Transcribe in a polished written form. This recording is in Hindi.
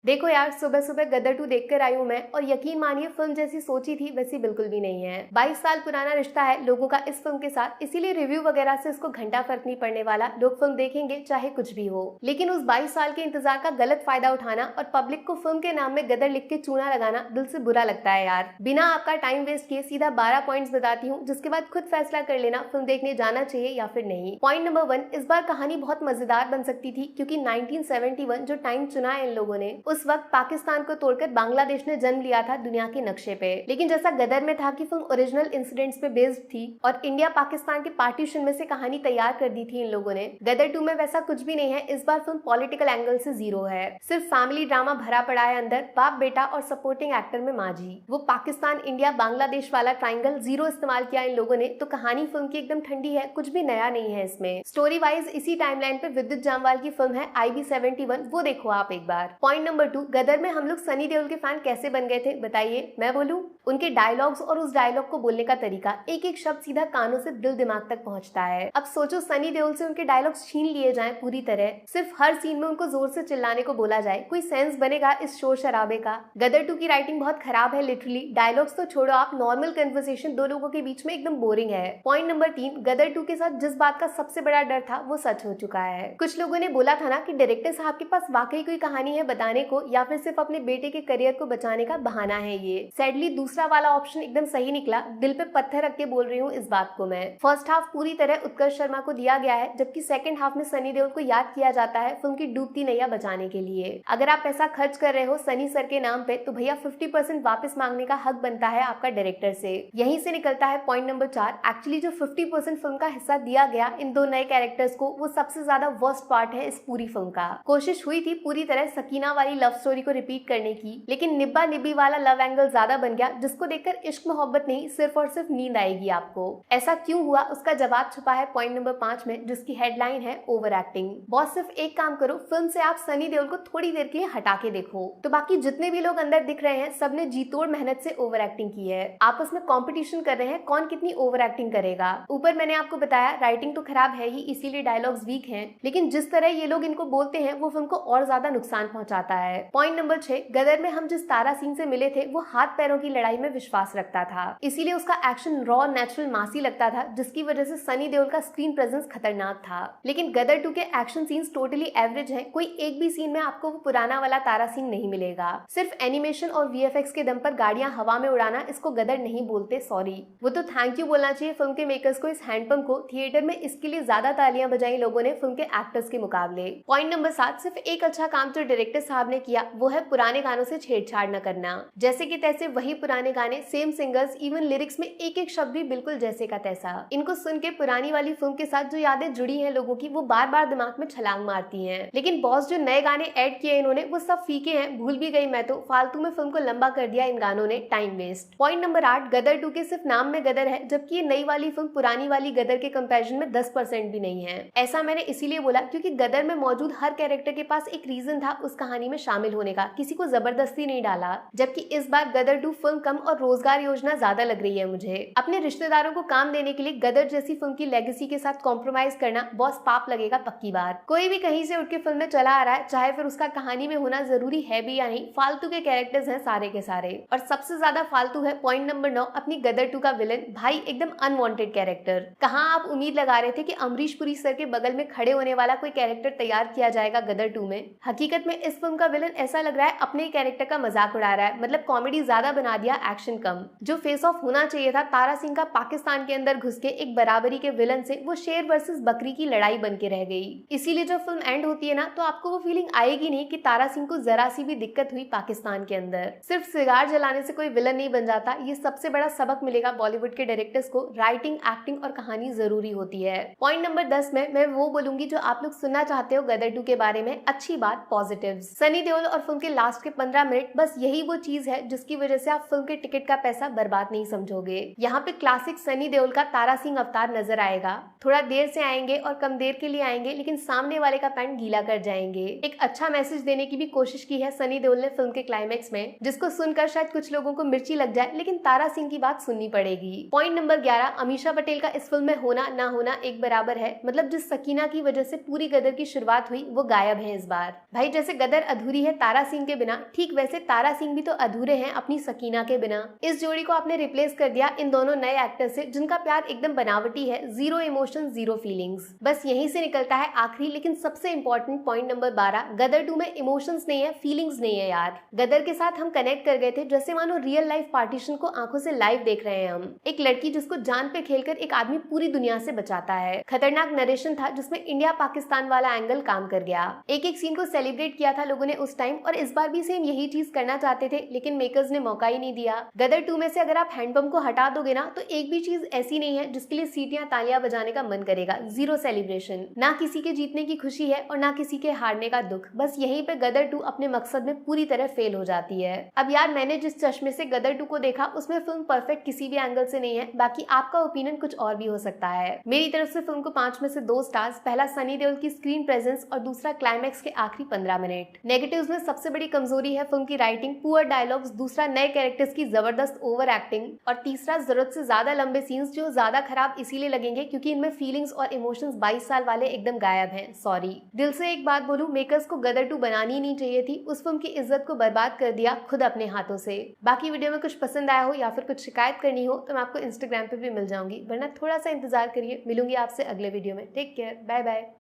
देखो यार, सुबह सुबह गदर 2 देखकर आई हूँ मैं, और यकीन मानिए फिल्म जैसी सोची थी वैसी बिल्कुल भी नहीं है। 22 साल पुराना रिश्ता है लोगों का इस फिल्म के साथ, इसीलिए रिव्यू वगैरह से इसको घंटा फर्क नहीं पड़ने वाला। लोग फिल्म देखेंगे चाहे कुछ भी हो। लेकिन उस 22 साल के इंतजार का गलत फायदा उठाना और पब्लिक को फिल्म के नाम में गदर लिख के चूना लगाना दिल से बुरा लगता है यार। बिना आपका टाइम वेस्ट किए सीधा 12 पॉइंट्स बताती हूँ, जिसके बाद खुद फैसला कर लेना फिल्म देखने जाना चाहिए या फिर नहीं। पॉइंट नंबर 1, इस बार कहानी बहुत मजेदार बन सकती थी, क्योंकि 1971 जो टाइम चुना है इन लोगों ने, उस वक्त पाकिस्तान को तोड़कर बांग्लादेश ने जन्म लिया था दुनिया के नक्शे पे। लेकिन जैसा गदर में था कि फिल्म ओरिजिनल इंसिडेंट्स पे बेस्ड थी और इंडिया पाकिस्तान के पार्टीशन में से कहानी तैयार कर दी थी इन लोगों ने, गदर 2 में वैसा कुछ भी नहीं है। इस बार फिल्म पॉलिटिकल एंगल से जीरो है, सिर्फ फैमिली ड्रामा भरा पड़ा है अंदर, बाप बेटा और सपोर्टिंग एक्टर में माजी। वो पाकिस्तान इंडिया बांग्लादेश वाला ट्राइंगल जीरो इस्तेमाल किया इन लोगों ने, तो कहानी फिल्म की एकदम ठंडी है, कुछ भी नया नहीं है इसमें। स्टोरी वाइज इसी टाइमलाइन पे विद्युत जामवाल की फिल्म है IB71, वो देखो आप एक बार। पॉइंट नंबर 2, गदर में हम लोग सनी देओल के फैन कैसे बन गए थे बताइए, मैं बोलूं? उनके डायलॉग्स और उस डायलॉग को बोलने का तरीका, एक एक शब्द सीधा कानों से दिल दिमाग तक पहुंचता है। अब सोचो सनी देओल से उनके डायलॉग्स छीन लिए जाएं पूरी तरह, सिर्फ हर सीन में उनको जोर से चिल्लाने को बोला जाए, कोई सेंस बनेगा इस शोर शराबे का? गदर 2 की राइटिंग बहुत खराब है लिटरली, डायलॉग्स तो छोड़ो आप, नॉर्मल कन्वर्सेशन दो लोगों के बीच में एकदम बोरिंग है। पॉइंट नंबर 3, गदर 2 के साथ जिस बात का सबसे बड़ा डर था वो सच हो चुका है। कुछ लोगों ने बोला था ना कि डायरेक्टर साहब के पास वाकई कोई कहानी है बताने को, या फिर सिर्फ अपने बेटे के करियर को बचाने का बहाना है ये। सैडली दूसरा वाला ऑप्शन एकदम सही निकला, दिल पे पत्थर रख के बोल रही हूँ इस बात को मैं। फर्स्ट हाफ पूरी तरह उत्कर्ष शर्मा को दिया गया है, जबकि सेकंड हाफ में सनी देओल को याद किया जाता है फिल्म की डूबती नैया बचाने के लिए। अगर आप पैसा खर्च कर रहे हो सनी सर के नाम पे, तो भैया 50% वापस मांगने का हक बनता है आपका डायरेक्टर से। यहीं से निकलता है पॉइंट नंबर 4, एक्चुअली जो 50% फिल्म का हिस्सा दिया गया इन दो नए कैरेक्टर्स को, वो सबसे ज्यादा वर्स्ट पार्ट है इस पूरी फिल्म का। कोशिश हुई थी पूरी तरह सकीना वाली लव स्टोरी को रिपीट करने की, लेकिन निब्बा निब्बी वाला लव एंगल ज्यादा बन गया, जिसको देखकर इश्क मोहब्बत नहीं सिर्फ और सिर्फ नींद आएगी आपको। ऐसा क्यों हुआ उसका जवाब छुपा है पॉइंट नंबर 5 में, जिसकी हेडलाइन है ओवर एक्टिंग। बॉस सिर्फ एक काम करो, फिल्म से आप सनी देओल को थोड़ी देर के लिए हटा के देखो, तो बाकी जितने भी लोग अंदर दिख रहे हैं सबने जी तोड़ मेहनत से ओवर एक्टिंग की है। आपस में कंपटीशन कर रहे हैं कौन कितनी ओवर एक्टिंग करेगा। ऊपर मैंने आपको बताया राइटिंग तो खराब है ही, इसीलिए डायलॉग्स वीक हैं, लेकिन जिस तरह ये लोग इनको बोलते हैं वो फिल्म को और ज्यादा नुकसान पहुंचाता है। पॉइंट नंबर 6, गदर में हम जिस तारा सिंह से मिले थे वो हाथ पैरों की लड़ाई में विश्वास रखता था, इसीलिए उसका एक्शन रॉ नेचुरल मासी लगता था, जिसकी वजह से सनी देओल का स्क्रीन प्रेजेंस खतरनाक था। लेकिन गदर 2 के एक्शन सीन्स टोटली एवरेज हैं, कोई एक भी सीन में आपको वो पुराना वाला तारा सिंह नहीं मिलेगा। सिर्फ एनिमेशन और VFX के दम पर गाड़ियां हवा में उड़ाना, इसको गदर नहीं बोलते, सॉरी। वो तो थैंक यू बोलना चाहिए फिल्म के मेकर्स को इस हैंडपंप को, थिएटर में इसके लिए ज्यादा तालियां बजाई लोगों ने फिल्म के एक्टर्स के मुकाबले। पॉइंट नंबर 7, सिर्फ एक अच्छा काम जो डायरेक्टर साहब ने किया वो है पुराने गानों से छेड़छाड़ न करना। जैसे कि तैसे वही पुराने गाने, सेम सिंगर्स, इवन लिरिक्स में एक एक शब्द भी बिल्कुल जैसे का तैसा। इनको सुन के पुरानी वाली फिल्म के साथ जो यादें जुड़ी हैं लोगों की, वो बार बार दिमाग में छलांग मारती हैं। लेकिन बॉस जो नए गाने ऐड किए इन्होंने वो सब फीके हैं, भूल भी गई मैं तो, फालतू में फिल्म को लंबा कर दिया इन गानों ने, टाइम वेस्ट। पॉइंट नंबर 8, गदर 2 के सिर्फ नाम में गदर है, जबकि ये नई वाली फिल्म पुरानी वाली गदर के कंपैरिजन में 10% भी नहीं है। ऐसा मैंने इसीलिए बोला क्योंकि गदर में मौजूद हर कैरेक्टर के पास एक रीजन था उस कहानी में शामिल होने का, किसी को जबरदस्ती नहीं डाला। जबकि इस बार गदर 2 फिल्म कम और रोजगार योजना ज्यादा लग रही है मुझे। अपने रिश्तेदारों को काम देने के लिए गदर जैसी फिल्म की लेगेसी के साथ कॉम्प्रोमाइज करना बॉस पाप लगेगा पक्की बार। कोई भी कहीं से उठ के फिल्म में चला आ रहा है, चाहे फिर उसका कहानी में होना जरूरी है भी या नहीं, फालतू के कैरेक्टर्स हैं सारे के सारे। और सबसे ज्यादा फालतू है पॉइंट नंबर 9, अपनी गदर 2 का विलन, भाई एकदम अनवांटेड कैरेक्टर। कहाँ आप उम्मीद लगा रहे थे कि अमरीश पुरी सर के बगल में खड़े होने वाला कोई कैरेक्टर तैयार किया जाएगा गदर 2 में? हकीकत में इस फिल्म का विलन ऐसा लग रहा है अपने ही कैरेक्टर का मजाक उड़ा रहा है, मतलब कॉमेडी ज्यादा बना दिया, एक्शन कम। जो फेस ऑफ होना चाहिए था तारा सिंह का पाकिस्तान के अंदर घुस के एक बराबरी के विलन से, वो शेर वर्सेस बकरी की लड़ाई बन के रह गई। इसीलिए जब फिल्म एंड होती है ना, तो आपको वो फीलिंग आएगी नहीं कि तारा सिंह को जरा सी भी दिक्कत हुई पाकिस्तान के अंदर। सिर्फ सिगार जलाने से कोई विलन नहीं बन जाता, ये सबसे बड़ा सबक मिलेगा बॉलीवुड के डायरेक्टर्स को, राइटिंग, एक्टिंग और कहानी जरूरी होती है। पॉइंट नंबर 10 में मैं वो बोलूंगी जो आप लोग सुनना चाहते हो गदर 2 के बारे में, अच्छी बात, पॉजिटिव्स। सनी देओल और फिल्म के लास्ट के 15 मिनट, बस यही वो चीज है जिसकी वजह से आप फिल्म के टिकट का पैसा बर्बाद नहीं समझोगे। यहाँ पे क्लासिक सनी देओल का तारा सिंह अवतार नजर आएगा, थोड़ा देर से आएंगे और कम देर के लिए आएंगे, लेकिन सामने वाले का पैंट गीला कर जाएंगे। एक अच्छा मैसेज देने की भी कोशिश की है सनी देओल ने फिल्म के क्लाइमेक्स में, जिसको सुनकर शायद कुछ लोगों को मिर्ची लग जाए, लेकिन तारा सिंह की बात सुननी पड़ेगी। पॉइंट नंबर 11, अमीषा पटेल का इस फिल्म में होना ना होना एक बराबर है, मतलब जिस सकीना की वजह से पूरी गदर की शुरुआत हुई वो गायब है इस बार। भाई जैसे गदर अधूरी अधूरी है तारा सिंह के बिना, ठीक वैसे तारा सिंह भी तो अधूरे हैं अपनी सकीना के बिना। इस जोड़ी को आपने रिप्लेस कर दिया इन दोनों नए एक्टर से जिनका प्यार एकदम बनावटी है, जीरो इमोशन जीरो फीलिंग्स। बस यहीं से निकलता है आखिरी लेकिन सबसे इंपॉर्टेंट पॉइंट नंबर 12, गदर 2 में इमोशंस नहीं है, फीलिंग्स नहीं है यार। गदर के साथ हम कनेक्ट कर गए थे जैसे मानो रियल लाइफ पार्टीशन को आंखों से लाइव देख रहे हैं हम। एक लड़की जिसको जान पे खेलकर एक आदमी पूरी दुनिया से बचाता है। खतरनाक नरेशन था जिसमें इंडिया पाकिस्तान वाला एंगल काम कर गया। एक एक सीन को सेलिब्रेट किया था लोगों ने उस टाइम, और इस बार भी सेम यही चीज करना चाहते थे लेकिन मेकर्स ने मौका ही नहीं दिया। गदर 2 में से अगर आप हैंडपंप को हटा दोगे ना तो एक भी चीज ऐसी नहीं है जिसके लिए सीटियां तालियां बजाने का मन करेगा। जीरो सेलिब्रेशन, ना किसी के जीतने की खुशी है और ना किसी के हारने का दुख। बस यहीं पे गदर 2 अपने मकसद में पूरी तरह फेल हो जाती है। अब यार मैंने जिस चश्मे से गदर 2 को देखा उसमें फिल्म परफेक्ट किसी भी एंगल से नहीं है, बाकी आपका ओपिनियन कुछ और भी हो सकता है। मेरी तरफ से फिल्म को 5 में से 2 स्टार्स, पहला सनी देओल की स्क्रीन प्रेजेंस और दूसरा क्लाइमैक्स के आखिरी 15 मिनट। नेगेटिव्स में सबसे बड़ी कमजोरी है फिल्म की राइटिंग, पुअर डायलॉग्स, दूसरा नए कैरेक्टर्स की जबरदस्त ओवर एक्टिंग और तीसरा जरूरत से ज्यादा लंबे सीन्स जो ज्यादा खराब इसीलिए लगेंगे क्योंकि इनमें फीलिंग्स और इमोशंस 22 साल वाले एकदम गायब हैं। सॉरी। दिल से एक बात बोलूं, मेकर्स को गदर 2 बनानी ही नहीं चाहिए थी, उस फिल्म की इज्जत को बर्बाद कर दिया खुद अपने हाथों से। बाकी वीडियो में कुछ पसंद आया हो या फिर कुछ शिकायत करनी हो तो मैं आपको इंस्टाग्राम पे भी मिल जाऊंगी, वरना थोड़ा सा इंतजार करिए। मिलूंगी आपसे अगले वीडियो में। Take care, bye bye.